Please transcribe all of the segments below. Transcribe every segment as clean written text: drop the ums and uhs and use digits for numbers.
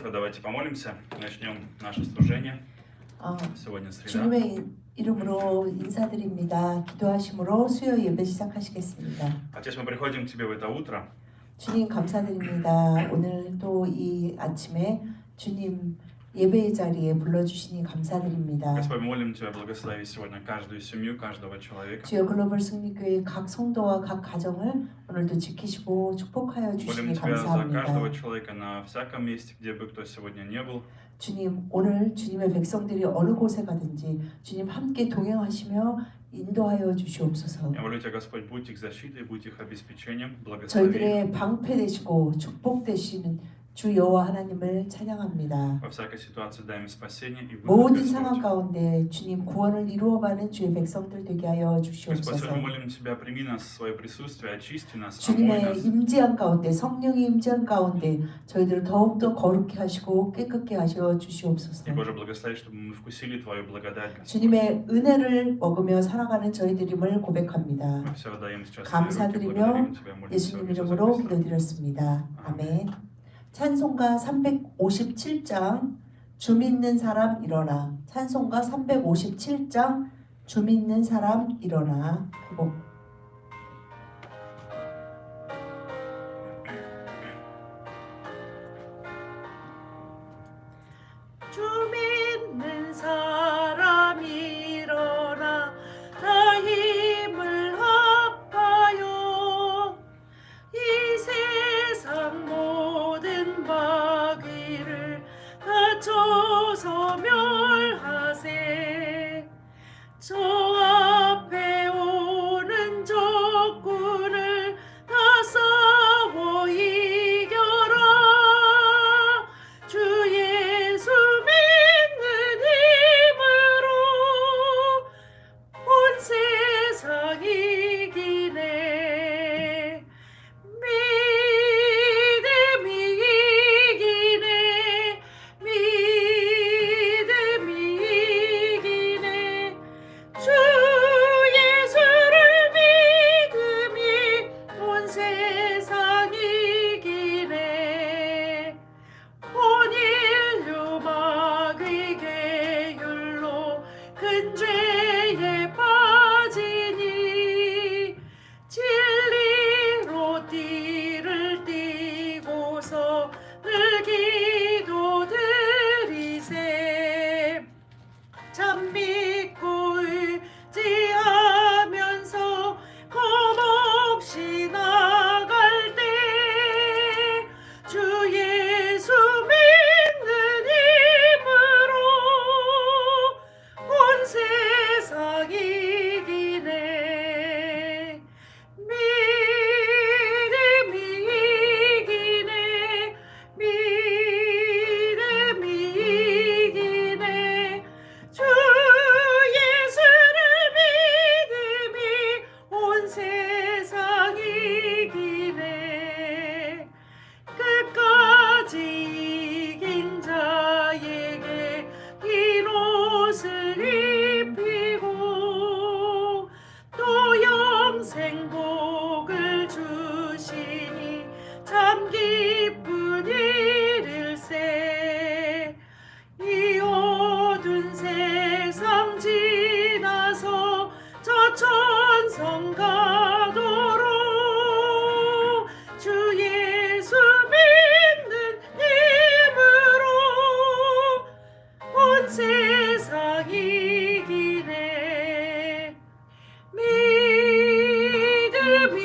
Давайте помолимся, начнем наше служение. Сегодня среда. 주님의 이름으로 인사드립니다. 기도하심으로 수요 예배 시작하시겠습니다. Отец, мы приходим к Тебе в это утро. 주님 감사드립니다. 오늘 또 이 아침에 주님 예배의 자리에 불러주시니 감사드립니다. Господь, молим Тебя, благослови сегодня каждую семью, каждого человека. 주여 글로벌 승리교회 각 성도와 각 가정을 오늘도 지키시고 축복하여 Молим 주시니 Тебя за 감사합니다. каждого человека на всяком месте, где бы кто сегодня не был. 주님 오늘 주님의 백성들이 어느 곳에 가든지 주님 함께 동행하시며 인도하여 주시옵소서. Я молю Тебя, Господь, будь их защитой, будь их обеспечением, благослови. 저희들의 방패 되시고 축복 되시는 주 여호와 하나님을 찬양합니다. Во всякой ситуации дай им спасение и выход, 모든 상황 Господь. 가운데 주님 구원을 이루어가는 주의 백성들 되게 하여 Господь, 주시옵소서. сегодня молим Тебя, прими нас в свое присутствие, очисти нас, омой 주님의 нас. 임재한 가운데 성령의 임재한 가운데 저희들을 더욱더 거룩히 하시고 깨끗게 하셔 주시옵소서. И, Боже, благослови, чтобы мы вкусили Твою благодать, Господь. 주님의 은혜를 먹으며 살아가는 저희들임을 고백합니다. Мы все отдаем сейчас в Твои руки, 감사드리며 благодарим Тебя, молимся 예수님 во имя Иисуса 이름으로 Христа. 기도드렸습니다. 아멘. 찬송가 357장 주 믿는 사람 일어나. 찬송가 357장 주 믿는 사람 일어나. 그곡 주 믿는 사람 일어나 다 힘을 합하여 이 세상 모든 마귀를 다쳐서 멸하세. 저 앞에 오는 적군을 다 싸워 이겨라. 주 예수 믿는 힘으로 온 세상 이기네. 믿음이 이기네. 믿음이 이기네. 주 예수를 믿음이 온 세상 이기네. 온 인류 마귀 계율로 큰 죄에 빠지니 진리로 띠를 띠고서 늘 기도드리세. 참 믿고 의지하면서 겁없이 나갈 때 주 예수 믿는 힘으로 온 세상 이기네. 믿음이 이기네. 믿음이 이기네. 주 예수를 믿음이 온 세상 이기네. 끝까지 이긴 자에게 흰 옷을 입히고 또 영생 복을 주시니 참 기쁜 일일세. 이 어두운 세상 지나서 저 천성 가도록 주 예수 믿는 힘으로 온 세상 이기네. 믿음이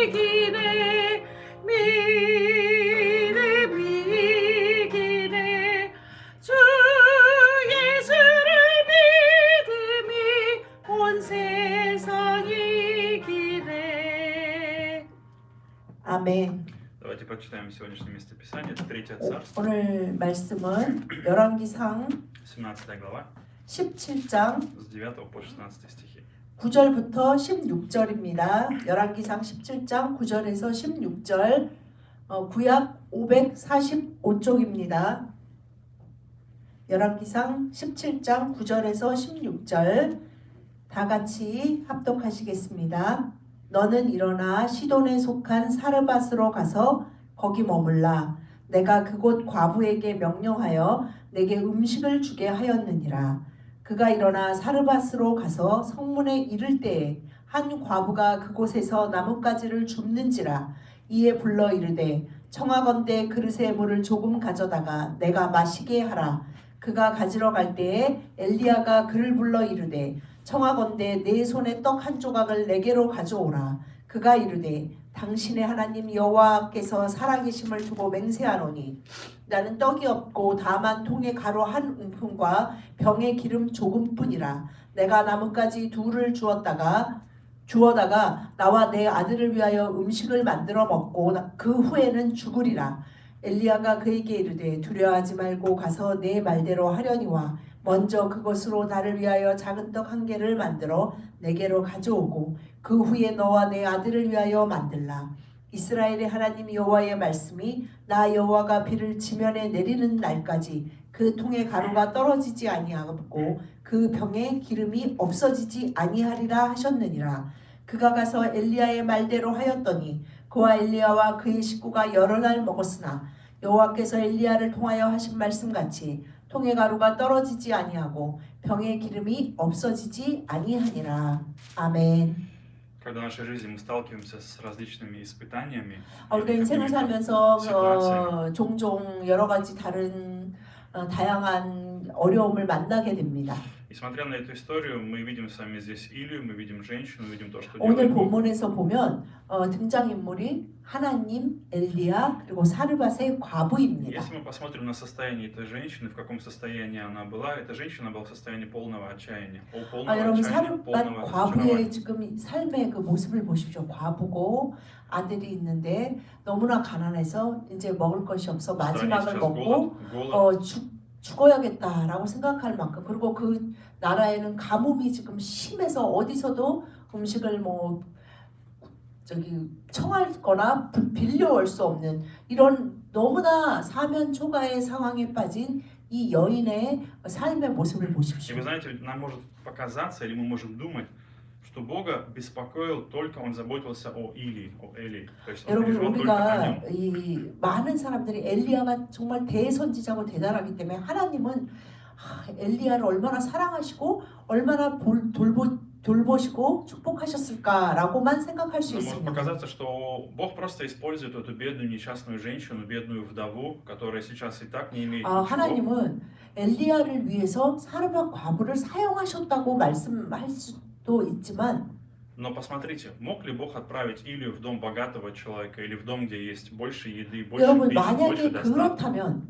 이기네. 믿음이 이기네. 주 예수를 믿음이 온 세상 이기네. 아멘. Давайте прочитаем сегодняшнее местописание. Это 3 Царство, 오늘 말씀은 열왕기상 17 глава, 17장 с 9 по 16 стихи. 9절부터 16절입니다. 열왕기상 17장 9절에서 16절. 구약 545쪽입니다. 열왕기상 17장 9절에서 16절 다 같이 합독하시겠습니다. 너는 일어나 시돈에 속한 사르밧으로 가서 거기 머물라. 내가 그곳 과부에게 명령하여 내게 음식을 주게 하였느니라. 그가 일어나 사르밧으로 가서 성문에 이를 때에 한 과부가 그곳에서 나뭇가지를 줍는지라. 이에 불러 이르되 청하건대 그릇에 물을 조금 가져다가 내가 마시게 하라. 그가 가지러 갈 때에 엘리야가 그를 불러 이르되 청하건대 내 손에 떡 한 조각을 내게로 가져오라. 그가 이르되 당신의 하나님 여호와께서 살아계심을 두고 맹세하노니 나는 떡이 없고 다만 통에 가루 한 움큼과 병에 기름 조금뿐이라. 내가 나뭇가지 둘을 주어다가 나와 내 아들을 위하여 음식을 만들어 먹고 그 후에는 죽으리라. 엘리야가 그에게 이르되 두려워하지 말고 가서 내 말대로 하려니와 먼저 그것으로 나를 위하여 작은 떡 한 개를 만들어 내게로 가져오고 그 후에 너와 내 아들을 위하여 만들라. 이스라엘의 하나님 여호와의 말씀이 나 여호와가 비를 지면에 내리는 날까지 그 통에 가루가 떨어지지 아니하고 그 병에 기름이 없어지지 아니하리라 하셨느니라. 그가 가서 엘리야의 말대로 하였더니 그와 엘리야와 그의 식구가 여러 날 먹었으나 여호와께서 엘리야를 통하여 하신 말씀같이 통의 가루가 떨어지지 아니하고 병의 기름이 없어지지 아니하니라. 아멘. Когда в нашей жизни мы сталкиваемся с различными испытаниями, 우리가 или 인생을 какими-то 살면서 ситуациями, 종종 여러 가지 다른 다양한 어려움을 만나게 됩니다. и смотря на эту историю, мы видим с вами здесь Илью, мы видим женщину, видим то, что 오늘 делает Бог. 본문에서 보면 등장인물이 하나님, 엘리야 그리고 사르밧의 과부입니다. Если мы посмотрим на состояние этой женщины, в каком состоянии она была, эта женщина была в состоянии полного отчаяния. Полного 여러분 отчаяния, 사르밧 полного 과부의 разочарования. 지금 삶의 그 모습을 보십시오. 과부고 아들이 있는데 너무나 가난해서 이제 먹을 것이 없어 В стране 마지막을 сейчас 먹고 голод. 죽어야겠다라고 생각할 만큼 그리고 그 나라에는 가뭄이 지금 심해서 어디서도 음식을 청하거나 빌려올 수 없는 이런 너무나 사면 초가의 상황에 빠진 이 여인의 삶의 모습을 И 보십시오. вы знаете, нам может показаться, или мы можем думать, что Бога беспокоил только, Он заботился о Илии, о Элии. То есть Он 여러분 переживал только о 우리가 нем. 이 많은 사람들이 엘리야가 정말 대선지자고 대단하기 때문에 하나님은 엘리야를 얼마나 사랑하시고 얼마나 돌보시고 축복하셨을까라고만 생각할 수 Но может 있습니다. показаться, что Бог просто использует эту бедную несчастную женщину, бедную вдову, которая сейчас и так не имеет ничего. 하나님은 엘리야를 위해서 사르밧 과부를 사용하셨다고 말씀할 수도 있지만 Но посмотрите, мог ли Бог отправить Илью в дом богатого человека или в дом, где есть больше еды, больше 여러분 пищи, больше 만약에 достатка? 그렇다면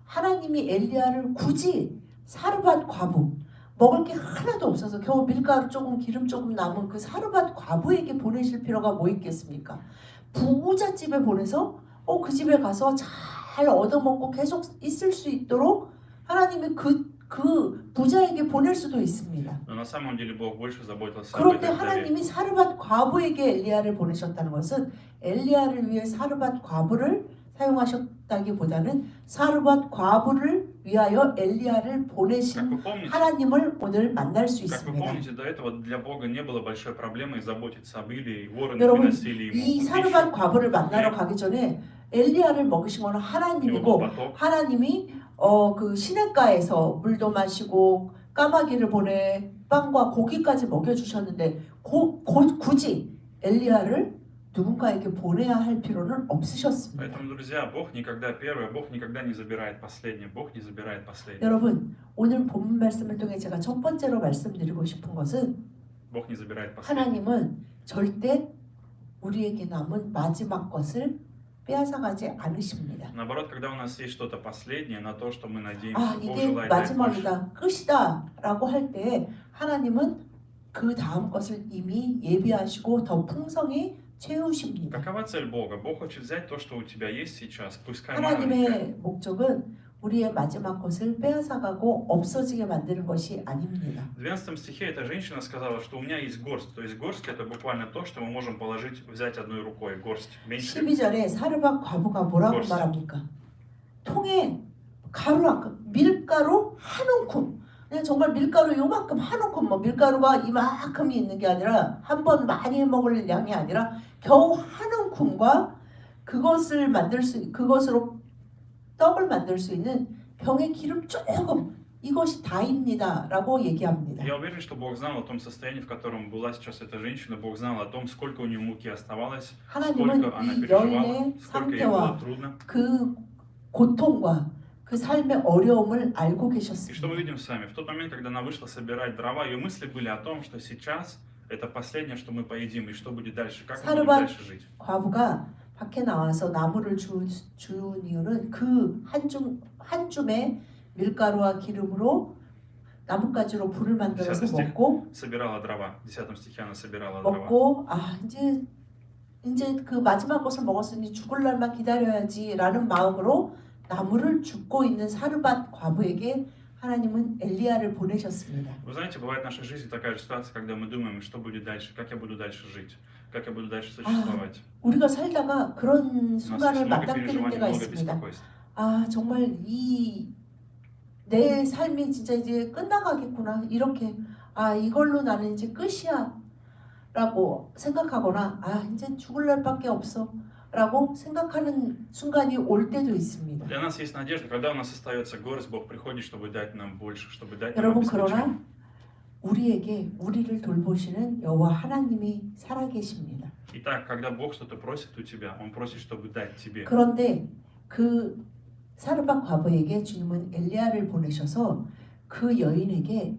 하나님이 엘리야를 굳이 사르밧 과부 먹을 게 하나도 없어서 겨우 밀가루 조금 기름 조금 남은 그 사르밧 과부에게 보내실 필요가 뭐 있겠습니까? 부자집에 보내서 그 집에 가서 잘 얻어먹고 계속 있을 수 있도록 하나님이 그 부자에게 보낼 수도 있습니다. Но на самом деле Бог больше заботился об 그런데 этой вдове. 하나님이 사르밧 과부에게 엘리야를 보내셨다는 것은 엘리야를 위해 사르밧 과부를 사용하셨다기보다는 사르밧 과부를 위하여 엘리야를 Как 보내신 вы помните, 하나님을 오늘 만날 수 Как вы 있습니다. помните, до этого для Бога не было большой проблемой заботиться об Илии. Вороны 여러분, приносили ему 이 пищу, 사르밧 과부를 만나러 가기 전에 엘리야를 먹이신 것은 ему был 하나님이고 поток. 하나님이 그 시냇가에서 물도 마시고 까마귀를 보내 빵과 고기까지 먹여주셨는데 굳이 엘리야를 누군가에게 보내야 할 필요는 없으셨습니다. Поэтому, друзья, Бог никогда первый, Бог никогда не забирает последнее, Бог не забирает последнее. 여러분 오늘 본문 말씀을 통해 제가 첫 번째로 말씀드리고 싶은 것은 Бог не забирает последнее. 하나님은 절대 우리에게 남은 마지막 것을 빼앗아가지 않으십니다. Наоборот, когда у нас есть что-то последнее, на то, что мы надеемся, Бог 이게 желает дать больше. 마지막이다, 끝이다라고 할 때 하나님은 그 다음 것을 이미 예비하시고 더 풍성히 채우십니다. Какова цель Бога? Бог хочет взять то, что у тебя есть сейчас, пускай маленькое. 하나님의 목적은 우리의 마지막 것을 빼앗아가고 없어지게 만드는 것이 아닙니다. В 12 стихе эта женщина сказала, что у меня есть горсть. То есть горсть это буквально то, что мы можем положить, взять одной рукой. Горсть. Меньше. 12절에 사르밧 과부가 뭐라고 горсть. 말합니까? 통에 밀가루 한 움큼. 그냥 정말 밀가루 요만큼 한 움큼 밀가루가 이만큼이 있는 게 아니라 한 번 많이 먹을 양이 아니라 겨우 한 움큼과 그것으로 떡을 만들 수 있는 병에 기름 조금 이것이 다입니다라고 얘기합니다. Я уверен, что Бог знал о том состоянии, в котором была сейчас эта женщина. Бог знал о том, сколько у нее муки оставалось, 하나님은 сколько она 이 переживала, 여인의 сколько ей было 상태와 трудно. 그 고통과 그 삶의 어려움을 알고 И что мы 계셨습니다. видим с вами? В тот момент, когда она вышла собирать дрова, ее мысли были о том, что сейчас это последнее, что мы поедим, и что будет дальше, как мы будем 사르밧 дальше жить. 과부가 밖에 나와서 나무를 주운 이유는 그 한 줌의 밀가루와 기름으로 나뭇가지로 불을 만들어서 먹고 Собирала дрова. В 10 стихе она собирала дрова. 먹고 이제 그 마지막 것을 먹었으니 죽을 날만 기다려야지라는 마음으로 나무를 줍고 있는 사르밧 과부에게 하나님은 엘리야를 보내셨습니다. Вы знаете, бывает в нашей жизни такая же ситуация, когда мы думаем, что будет дальше, как я буду дальше жить, как я буду дальше существовать. 우리가 살다가 그런 У нас есть 순간을 много 맞닥뜨는 переживаний, 때가 много 있습니다. беспокойств. 아 정말 내 삶이 진짜 이제 끝나가겠구나 이렇게 이걸로 나는 이제 끝이야 라고 생각하거나 이제 죽을 날밖에 없어 라고 생각하는 순간이 올 때도 있습니다. Для нас есть надежда, когда у нас остается горсть, Бог приходит, чтобы дать нам больше, чтобы дать нам 여러분 обеспечение. 그러나 우리를 돌보시는 여호와 하나님이 살아계십니다. Итак, когда Бог что-то просит у тебя, Он просит, чтобы дать тебе. 그런데 그 사르밧 과부에게 주님은 엘리야를 보내셔서 그 여인에게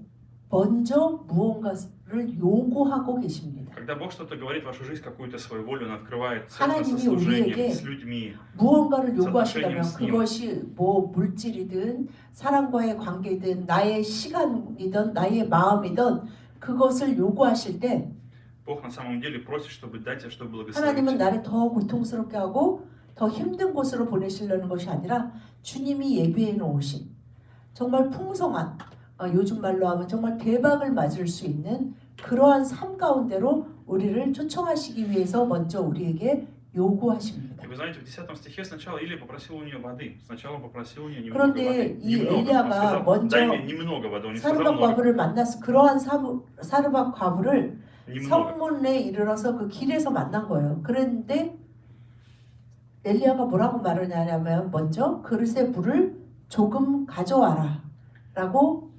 먼저 무언가를 요구하고 계십니다. Когда Бог что-то говорит в вашу жизнь, какую-то свою волю, Он открывает сердце со 하나님이 служением, 우리에게 с людьми. 무언가를 요구하시다면 отношением с ним. 그것이 뭐 물질이든 사람과의 관계든 나의 시간이든 나의 마음이든 그것을 요구하실 때 Бог на самом деле просит, чтобы дать тебе, чтобы благословить 하나님은 тебя. 나를 더 고통스럽게 하고 더 힘든 곳으로 보내시려는 것이 아니라 주님이 예비해 놓으신 정말 풍성한 요즘 말로 하면 정말 대박을 맞을 수 있는 그러한 삶 가운데로 우리를 초청하시기 위해서 먼저 우리에게 요구하십니다. И вы знаете, в 10 стихе сначала Илия попросил у нее воды. Сначала он попросил у нее немного 그런데 воды. 이 Немного. Он 엘리야가 сказал, 먼저 дай мне немного воды. Он не сказал 사르밧 много. 과부를 만났어. 그러한 사르밧 과부를 Немного. 성문에 이르러서 그 길에서 만난 거예요. 그런데 엘리야가 뭐라고 말을 하냐면 먼저 그릇에 물을 조금 가져와라 라고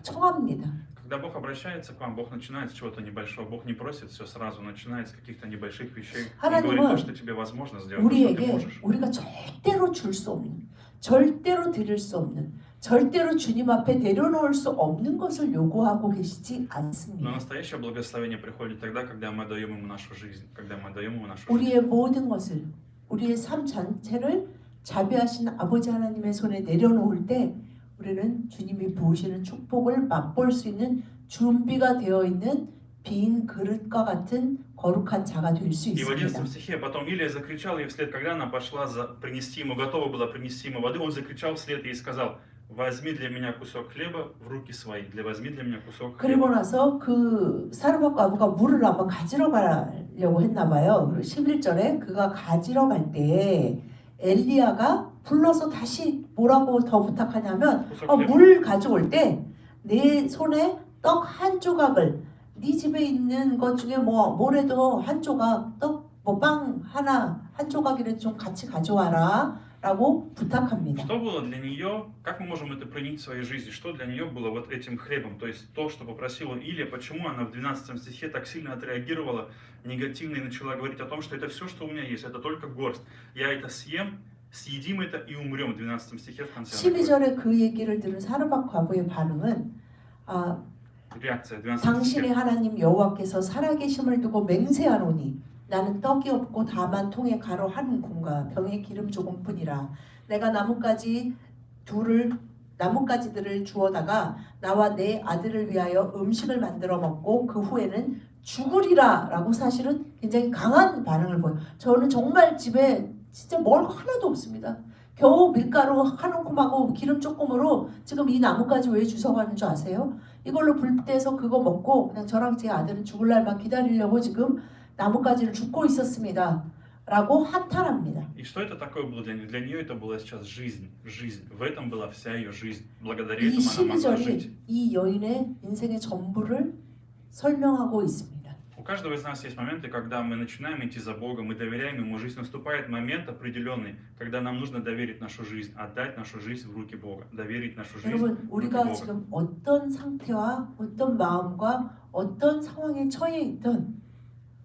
청합니다. Когда Бог обращается к вам, Бог начинает с чего-то небольшого. Бог не просит все сразу, начинает с каких-то небольших вещей. Он говорит то, что тебе возможно сделать, то, что ты 우리에게 можешь. 우리가 절대로 줄 수 없는, 절대로 드릴 수 없는, 절대로 주님 앞에 내려놓을 수 없는 것을 요구하고 계시지 Но 않습니다. настоящее благословение приходит тогда, когда мы отдаем Ему нашу жизнь. Когда мы отдаем Ему нашу жизнь. 우리의 모든 것을, 우리의 삶 전체를 자비하신 아버지 하나님의 손에 내려놓을 때 우리는 주님이 부으시는 축복을 맛볼 수 있는 준비가 되어 있는 빈 그릇과 같은 거룩한 자가 될 수 И в 11 있습니다. стихе потом Илия закричал ей вслед, когда она пошла принести ему, готова была принести ему воды, он закричал вслед ей и сказал: возьми для меня кусок хлеба в руки свои, возьми для меня кусок 그리고 хлеба. 나서 그 사르밧 과부가 물을 아마 가지러 가려고 했나 봐요. 11절에 그가 가지러 갈 때에 엘리야가 불러서 다시 뭐라고 더 부탁하냐면 물 가져올 때 내 손에 떡 한 조각을 네 집에 있는 것 중에 뭐래도 한 조각 떡 뭐 빵 하나 한 조각이라도 좀 같이 가져와라 라고 부탁합니다. Что было для нее, как мы можем это принять в своей жизни, что для нее было вот этим хлебом, то есть то, что попросила Илия, почему она в 12 стихе так сильно отреагировала негативно и начала говорить о том, что это все, что у меня есть, это только горсть, я это съем, съедим это и умрем, в 12 стихе в конце. 12절에 그 얘기를 들은 사르밧 과부의 반응은 Реакция, 12 당신의 стихе. 하나님 여호와께서 살아계심을 두고 맹세하노니 나는 떡이 없고 다만 통에 가루 한 군과 병에 기름 조금뿐이라 내가 나뭇가지들을 주워다가 나와 내 아들을 위하여 음식을 만들어 먹고 그 후에는 죽으리라 라고 사실은 굉장히 강한 반응을 보여요. 저는 정말 집에 진짜 먹을 거 하나도 없습니다. 겨우 밀가루 한 움큼하고 기름 조금으로 지금 이 나뭇가지 왜 주워가는 줄 아세요? 이걸로 불 떼서 그거 먹고 그냥 저랑 제 아들은 죽을 날만 기다리려고 지금 나뭇가지를 줍고 있었습니다. 라고 한탄합니다. И что это такое было для нее? Для нее это была сейчас жизнь. В этом была вся ее жизнь. Благодаря 이 этому она могла жить. 12절이 이 여인의 인생의 전부를 설명하고 있습니다. У каждого из нас есть моменты, когда мы начинаем идти за Богом, мы доверяем Ему жизнь. Наступает момент определенный, когда нам нужно доверить нашу жизнь, отдать нашу жизнь в руки Бога, доверить нашу жизнь 여러분, в руки 우리가 Бога. 지금 어떤 상태와 어떤 마음과 어떤 상황에 처해 있던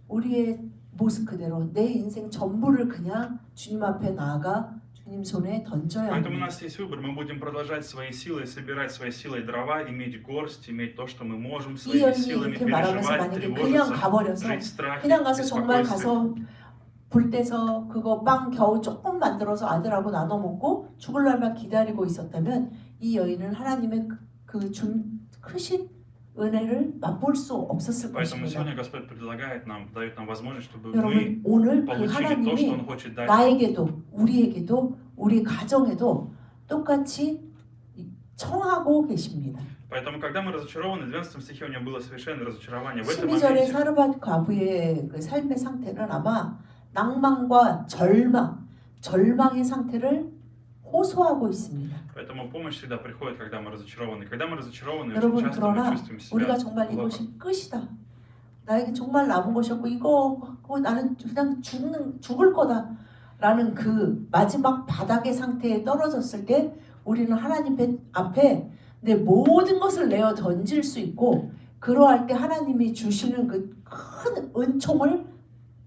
우리의 모습 그대로 내 인생 전부를 그냥 주님 앞에 나아가 주님 손에 던져야 Поэтому у 합니다. нас есть выбор. Мы будем продолжать своей силой, собирать своей силой дрова, иметь горсть, иметь то, что мы можем, 이 своими 여인이 силами 이렇게 말하면서 переживать, 만약에 그냥 тревожиться, 가버려서 жить в страхе, 그냥 가서 정말 беспокойстве. 가서 불 떼서 그거 빵 겨우 조금 만들어서 아들하고 나눠 먹고 죽을 날만 기다리고 있었다면 이 여인은 하나님의 크신 은혜를 맛볼 수 없었을 Поэтому 것입니다. сегодня Господь предлагает нам, дает нам возможность, чтобы мы 여러분, 오늘 그 получили то, что 하나님이 Он хочет дать. 나에게도 우리에게도 우리 가정에도 똑같이 청하고 계십니다. Поэтому, когда мы разочарованы, в 12 стихе у него было совершенное разочарование. В этом 12절의 моменте 사르밧 과부의 그 삶의 상태는 아마 낭만과 절망의 상태를 호소하고 있습니다. Поэтому помощь всегда приходит, когда мы разочарованы. Когда мы разочарованы, очень 여러분, часто мы 그러나 чувствуем себя 우리가 정말 плохо. 이것이 끝이다. 나에게 정말 남은 것이 없고 이거 나는 그냥 죽을 거다라는 그 마지막 바닥의 상태에 떨어졌을 때 우리는 하나님 앞에 내 모든 것을 내어 던질 수 있고 그러할 때 하나님이 주시는 그 큰 은총을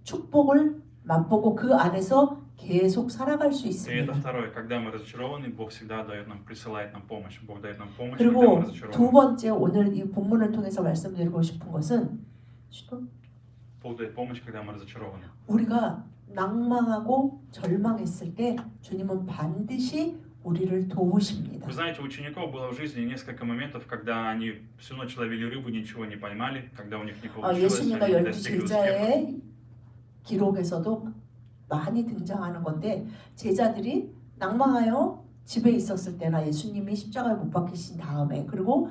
축복을 맛보고 그 안에서 계속 살아갈 수 И это 있습니다. второе. Когда мы разочарованы, Бог всегда дает нам, присылает нам помощь. Бог дает нам помощь, когда мы 그리고 разочарованы. 두 번째 오늘 이 본문을 통해서 말씀드리고 싶은 것은 Бог дает помощь, когда мы разочарованы. 우리가 낭망하고 절망했을 때 주님은 반드시 우리를 도우십니다. Вы знаете, у учеников было в жизни несколько моментов, когда они всю ночь ловили рыбу, ничего не поймали, когда у них не получилось, 예수님과 они не 열두 достигли успеха. 제자의 기록에서도 많이 등장하는 건데 제자들이 낭망하여 집에 있었을 때나 예수님이 십자가에 못 박히신 다음에 그리고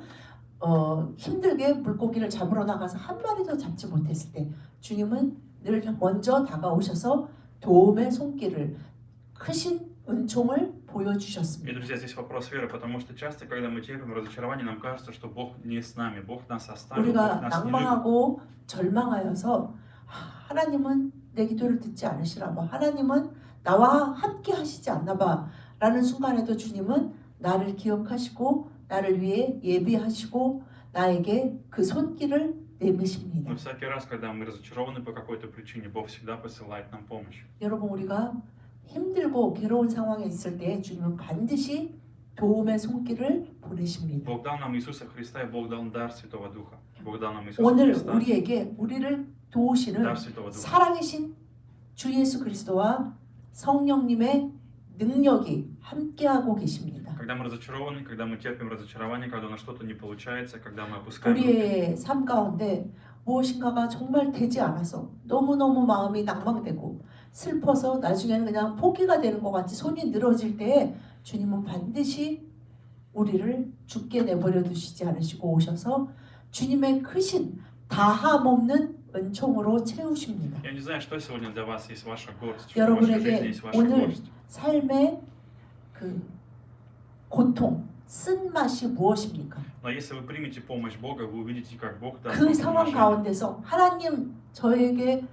힘들게 물고기를 잡으러 나가서 한 마리도 잡지 못했을 때 주님은 늘 먼저 다가오셔서 도움의 손길을 크신 은총을 И, 보여주셨습니다. друзья, здесь вопрос веры, потому что часто, когда мы терпим разочарование, нам кажется, что Бог не с нами, Бог нас оставил, Бог 우리가 нас не любит. 낭망하고 절망하여서 하나님은 내 기도를 듣지 않으시나 봐. 하나님은 나와 함께 하시지 않나 봐. 라는 순간에도 주님은 나를 기억하시고 나를 위해 예비하시고 나에게 그 손길을 내미십니다. Но всякий раз, когда мы разочарованы по какой-то причине, Бог всегда посылает нам помощь. 여러분 우리가 힘들고 괴로운 상황에 있을 때 주님은 반드시 도움의 손길을 보내십니다. Бог дал нам Иисуса Христа, и Бог дал дар Святого Духа. Бог дал нам Иисуса 오늘 Христа, 우리에게 우리를 도우시는 дар Святого Духа. 살아계신 주 예수 그리스도와 성령님의 능력이 함께하고 계십니다. Когда мы разочарованы, когда мы терпим разочарование, когда у нас что-то не получается, когда мы опускаем руки, 우리의 삶 가운데 무엇인가가 정말 되지 않아서 너무너무 마음이 낭망되고 슬퍼서 나중에는 그냥 포기가 되는 것 같이 손이 늘어질 때에 주님은 반드시 우리를 죽게 내버려 두시지 않으시고 오셔서 주님의 크신 다함 없는 은총으로 채우십니다. Я не знаю, что сегодня для вас есть ваша горсть, что в вашей жизни 여러분에게 есть ваша 오늘 горсть. 삶의 그 고통, 쓴맛이 무엇입니까? Но если вы примете помощь Бога, вы увидите, как Бог даст 그 вам 상황 помощь. 가운데서 하나님 저에게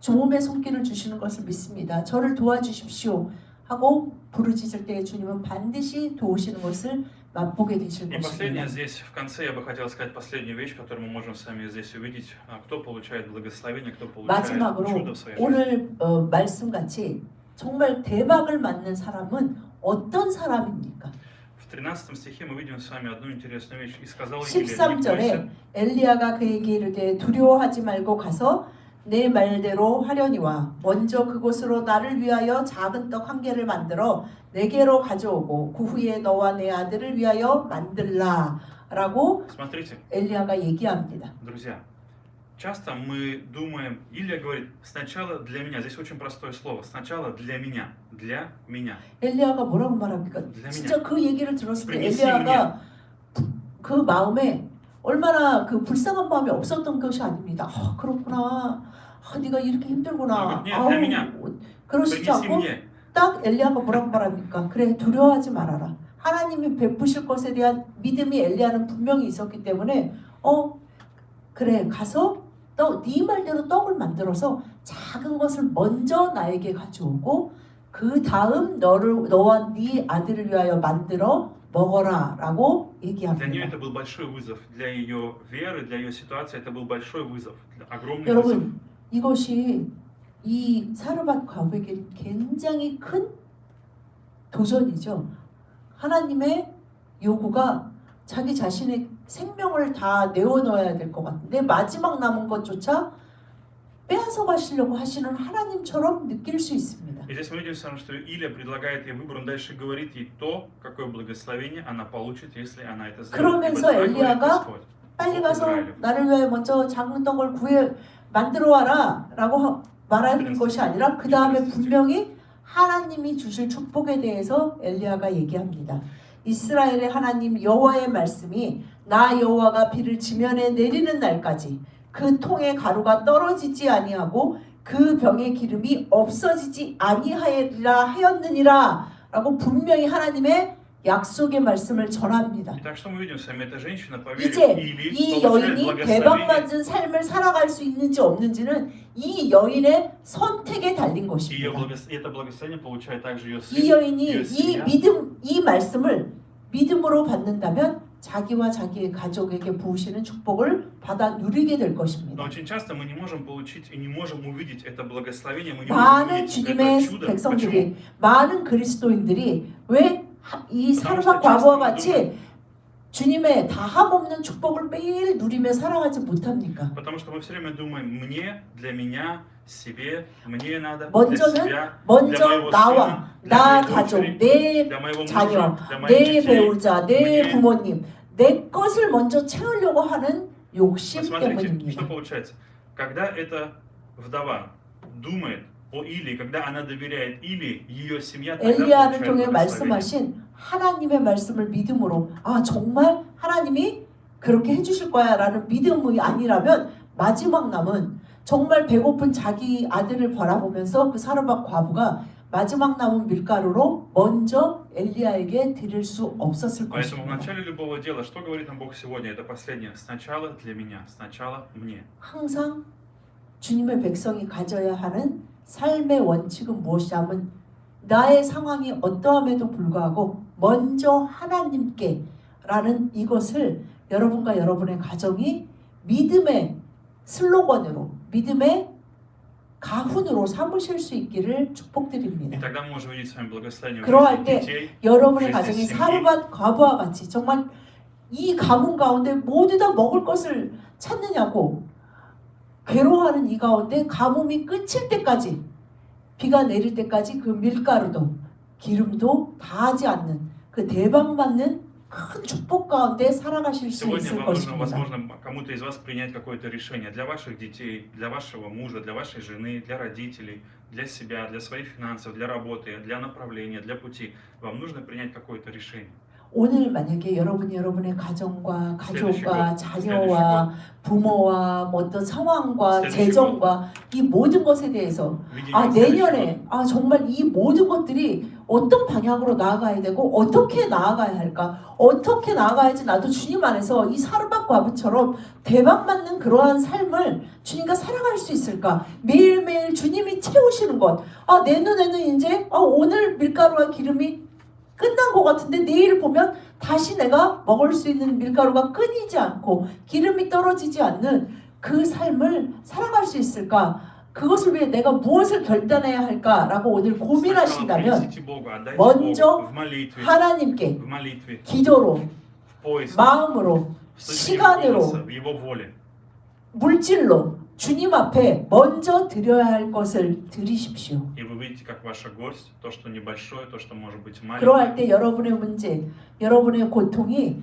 도움의 손길을 주시는 것을 믿습니다. 저를 도와주십시오 하고 부르짖을 때 주님은 반드시 도우시는 것을 맛보게 되실 И последнее 것입니다. здесь, в конце, я бы хотел сказать последнюю вещь, которую мы можем с вами здесь увидеть. Кто получает благословение, кто получает 마지막으로 чудо в своей жизни. 오늘 말씀같이 정말 대박을 맞는 사람은 어떤 사람입니까? В 13 стихе мы видим с вами одну интересную вещь. И сказал Елия, не 13절에 бойся, 엘리야가 그에게 이르되 두려워하지 말고 가서 내 말대로 하려니와 먼저 그곳으로 나를 위하여 작은 떡 한 개를 만들어 내게로 가져오고 그 후에 너와 내 아들을 위하여 만들라 라고 Смотрите, 엘리야가 얘기합니다. друзья, часто мы думаем, Илья говорит, сначала для меня, здесь очень простое слово, сначала для меня. 엘리야가 뭐라고 말합니까? для 진짜 меня. 그 얘기를 들었을 때 Принеси 엘리야가 그 마음에 얼마나 그 불쌍한 마음이 없었던 것이 아닙니다. 그렇구나. 네가 이렇게 힘들구나. 아우, 그러시지 Принеси 않고 мне. 딱 엘리야가 뭐라고 말합니까? 그래 두려워하지 말아라. 하나님이 베푸실 것에 대한 믿음이 엘리야는 분명히 있었기 때문에 그래 가서 네 말대로 떡을 만들어서 작은 것을 먼저 나에게 가져오고 그 다음 너와 네 아들을 위하여 만들어 먹어라라고 Для нее 얘기합니다. это был большой вызов. Для ее веры, для ее ситуации это был большой вызов. Огромный вызов. 여러분, 이것이 이 사르밧 과부에게 굉장히 큰 도전이죠. 하나님의 요구가 자기 자신의 생명을 다 내어놓아야 될 것 같은데 마지막 남은 것조차 빼앗아 가시려고 하시는 하나님처럼 느낄 수 있습니다. И здесь мы видим, что Илия предлагает ей выбор, он дальше говорит ей то, какое благословение она получит, если она это сделает. 그러면서 Ибо так говорит 엘리야가 Господь, 빨리 Бог 가서 Израилев. 나를 위해 먼저 작은 떡을 만들어 와라 라고 말하는 것이 아니라 그 다음에 분명히 하나님이 주실 축복에 대해서 엘리야가 얘기합니다. 이스라엘의 하나님 여호와의 말씀이 나 여호와가 비를 지면에 내리는 날까지 그 통의 가루가 떨어지지 아니하고 그 병의 기름이 없어지지 아니하리라 하였느니라 라고 분명히 하나님의 약속의 말씀을 전합니다. Итак, что мы видим с вами? Эта женщина, поверив 이제 Илии, 이 получает 여인이 благословение. 대박맞은 삶을 살아갈 수 있는지 없는지는 이 여인의 선택에 달린 И 것입니다. это благословение получает также ее сын, 이 여인이 ее 이 семья. 이 말씀을 믿음으로 받는다면 자기와 자기의 가족에게 부으시는 축복을 받아 누리게 될 Но 것입니다. очень часто мы не можем получить и не можем увидеть это благословение, мы не можем 많은 увидеть это 주님의 чудо. Почему? 백성들이, 많은 그리스도인들이 왜 이 потому 사르밧 что 과부와 часто мы 같이 주님의 다함없는 축복을 매일 누리며 살아가지 못합니까? Потому что мы все время думаем, мне, для меня, себе, мне надо, для 먼저는 себя, для 먼저 моего 나와, сына, для 나 моей 가족, дочери, 내 для моего 자녀, мужа, для моих 내 детей. 배우자, 내 мне. 부모님, 내 것을 먼저 채우려고 하는 욕심 Посмотрите, что 때문입니다. получается. Когда эта вдова думает о Илии, когда она доверяет Илии, ее семья тогда 엘리야를 получает 통해 благословение. 말씀하신 하나님의 말씀을 믿음으로 정말 하나님이 그렇게 해주실 거야 라는 믿음이 아니라면 마지막 남은 정말 배고픈 자기 아들을 바라보면서 그 사르밧 과부가 마지막 남은 밀가루로 먼저 엘리야에게 드릴 수 없었을 Поэтому в 것입니다. начале любого дела, что говорит нам Бог сегодня? Это последнее. Сначала для меня, сначала мне. 항상 주님의 백성이 가져야 하는 삶의 원칙은 무엇이냐면 나의 상황이 어떠함에도 불구하고 먼저 하나님께 라는 이것을 여러분과 여러분의 가정이 믿음의 슬로건으로 믿음의 가훈으로 삼으실 수 있기를 И 축복드립니다. тогда мы можем видеть с вами благословение в 그러할 жизни 때 детей. 여러분의 жизни 가정이 семьи. 사르밧 과부와 같이 정말 이 가문 가운데 모두 다 먹을 것을 찾느냐고 괴로워하는 이 가운데 가뭄이 끝일 때까지 비가 내릴 때까지 그 밀가루도 기름도 다하지 않는 그 대박맞는 큰 축복 가운데 살아가실 수 Сегодня 있을 вам нужно, 것입니다. возможно, кому-то из вас принять какое-то решение для ваших детей, для вашего мужа, для вашей жены, для родителей, для себя, для своих финансов, для работы, для направления, для пути. Вам нужно принять какое-то решение. 오늘 만약에 여러분이 여러분의 가정과 가족과 следующий 자녀와 부모와 뭐 어떤 상황과 следующий 재정과 이 모든 것에 대해서 Видение 내년에 정말 이 모든 것들이 어떤 방향으로 나아가야 되고 어떻게 나아가야 할까 어떻게 나아가야지 나도 주님 안에서 이 사르밧 과부처럼 대박맞는 그러한 삶을 주님과 살아갈 수 있을까 매일매일 주님이 채우시는 것 내 눈에는 이제 오늘 밀가루와 기름이 끝난 것 같은데 내일 보면 다시 내가 먹을 수 있는 밀가루가 끊이지 않고 기름이 떨어지지 않는 그 삶을 살아갈 수 있을까? 그것을 위해 내가 무엇을 결단해야 할까라고 오늘 Сначала 고민하신다면 принесите Богу, отдайте 먼저 Богу в молитве, 하나님께 в молитве, 기도로 в поиске, 마음으로 в слышании 시간으로 голоса, в Его воле. 물질로 주님 앞에 먼저 드려야 할 것을 드리십시오. И вы видите, как ваша горсть, то, что небольшое, то, что может быть 그러할 маленькое, 때 여러분의 문제, 여러분의 고통이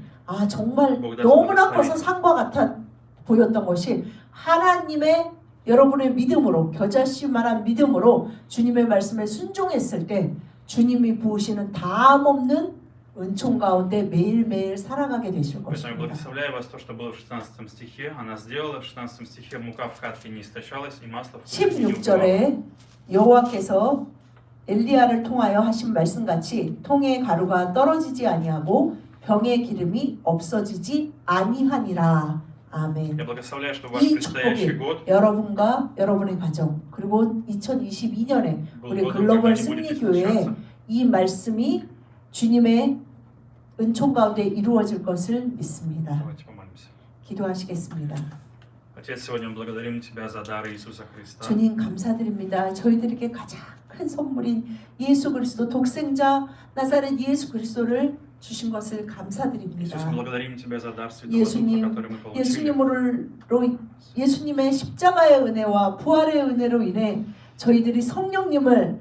정말 거기다 너무나 쏟아서 커서 산과 같아 보였던 것이 하나님의 여러분의 믿음으로 겨자씨만한 믿음으로 주님의 말씀에 순종했을 때 주님이 부으시는 다함 없는 은총 가운데 매일매일 살아가게 되실 Поэтому я 것입니다. благословляю вас то, что было в 16 стихе. Она сделала в 16 стихе, мука в катке не истощалась, и масло в кувшине не убывало. 16절에 여호와께서 엘리야를 통하여 하신 말씀같이 통의 가루가 떨어지지 아니하고 병의 기름이 없어지지 아니하니라. 아멘. Я благословляю, что ваш 이 предстоящий 축복이 год 여러분과 여러분의 가정 그리고 2022년에 был 우리 годом, 글로벌 когда не будете 승리교회에 смущаться. 이 말씀이 주님의 은총 가운데 이루어질 것을 믿습니다. Давайте помолимся. 기도하시겠습니다. Отец, сегодня мы благодарим Тебя за дары Иисуса Христа. 주님 감사드립니다. 저희들에게 가장 큰 선물인 예수 그리스도 독생자 나사렛 예수 그리스도를 주신 것을 감사드립니다. Иисус, мы благодарим Тебя за дар Святого 예수님, Духа, который мы получили. 예수님의 십자가의 은혜와 부활의 은혜로 인해 저희들이 성령님을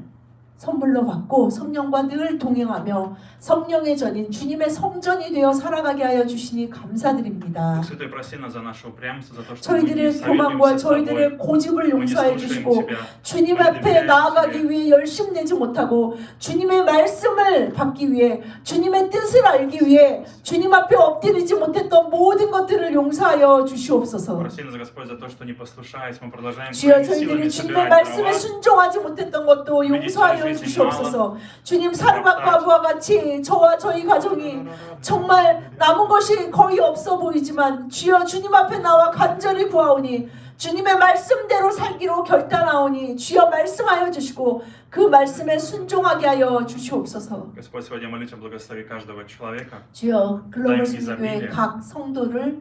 선물로 받고 성령과 늘 동행하며 성령의 전인 주님의 성전이 되어 살아가게 하여 주시니 감사드립니다. Святой, прости нас за наше упрямство, за то, что мы не 저희들의 교만과 советуемся с Тобой, 저희들의 고집을 мы не 용서해 слушаем 주시고 Тебя. 주님 앞에 나아가기 위해 열심내지 못하고 주님의 말씀을 받기 위해 주님의 뜻을 알기 위해 주님 앞에 엎드리지 못했던 모든 것들을 용서하여 주시옵소서. Прости нас, Господь, за то, что не послушаясь, мы продолжаем 주여 своими 저희들이 силами 주님의 собирать 말씀에 дрова. 순종하지 못했던 것도 용서하여 주시옵소서. 주님 사르밧 과부와 같이 저와 저희 가정이 정말 남은 것이 거의 없어 보이지만 주여 주님 앞에 나와 간절히 구하오니 주님의 말씀대로 살기로 결단하오니 주여 말씀하여 주시고 그 말씀에 순종하게 하여 주시옵소서. Господь, сегодня молю Тебя, благослови каждого человека. 주여 글로벌 승리교회 각 성도를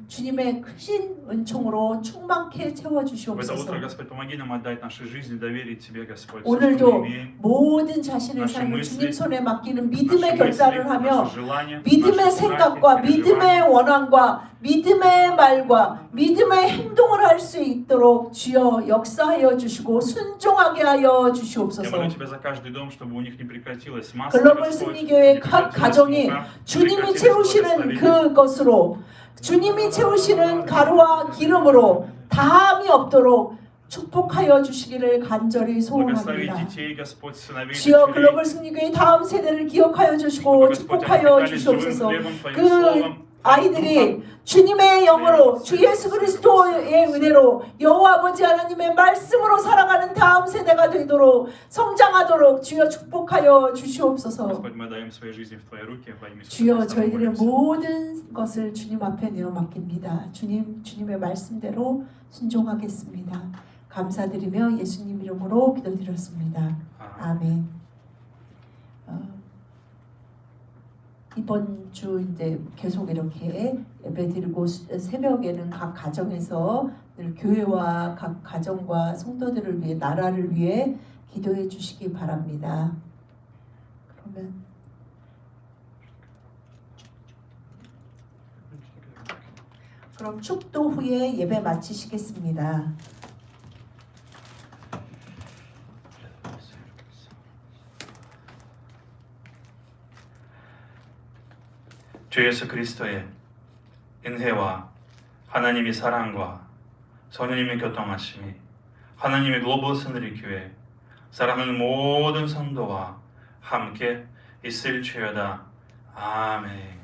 주님의 크신 은총으로 충만케 채워 В это 주시옵소서. утро, Господь, помоги нам отдать наши жизни, доверить Тебе, Господь, все, что 오늘도 мы имеем. 모든 자신의 наши 삶을 мысли, 주님 손에 맡기는 Наши 믿음의 мысли, 결단을 하며 наши желания, 믿음의 наши 생각과 страхи, 믿음의 переживания. 원함과 믿음의 말과 믿음의 행동을 할 수 있도록 주여 역사하여 주시고 순종하게 하여 Я 주시옵소서. молю Тебя за каждый дом, чтобы у них не прекратилась масса, 글로벌 Господь, 승리교회 не 각 прекратилась 가정이 мука, не 주님이 прекратилось 채우시는 благословение. 그것으로 주님이 채우시는 가루와 기름으로 다함이 없도록 축복하여 주시기를 간절히 Благослови 소원합니다. детей, Господь, сыновей, 주여 дочерей. 글로벌 승리교회 다음 세대를 기억하여 주시고 Господь, 축복하여 они питались живым 주시옵소서. хлебом, Твоим 그 словом, 아이들이 주님의 영으로 주 예수 그리스도의 은혜로 여호와 아버지 하나님의 말씀으로 살아가는 다음 세대가 되도록 성장하도록 주여 축복하여 주시옵소서. Господь, мы даем свои жизни в Твои руки, во имя Иисуса 주여 Христа 저희들의 молимся. 모든 것을 주님 앞에 내어 맡깁니다. 주님의 말씀대로 순종하겠습니다. 감사드리며 예수님 이름으로 기도드렸습니다. 아멘. 이번 주 이제 계속 이렇게 예배드리고 새벽에는 각 가정에서 늘 교회와 각 가정과 성도들을 위해 나라를 위해 기도해 주시기 바랍니다. 그러면 그럼 축도 후에 예배 마치시겠습니다. 주 예수 그리스도의 은혜와 하나님의 사랑과 성령님의 교통하심이 하나님의 글로벌 승리 교회 사랑하는 모든 성도와 함께 있을지어다. 아멘.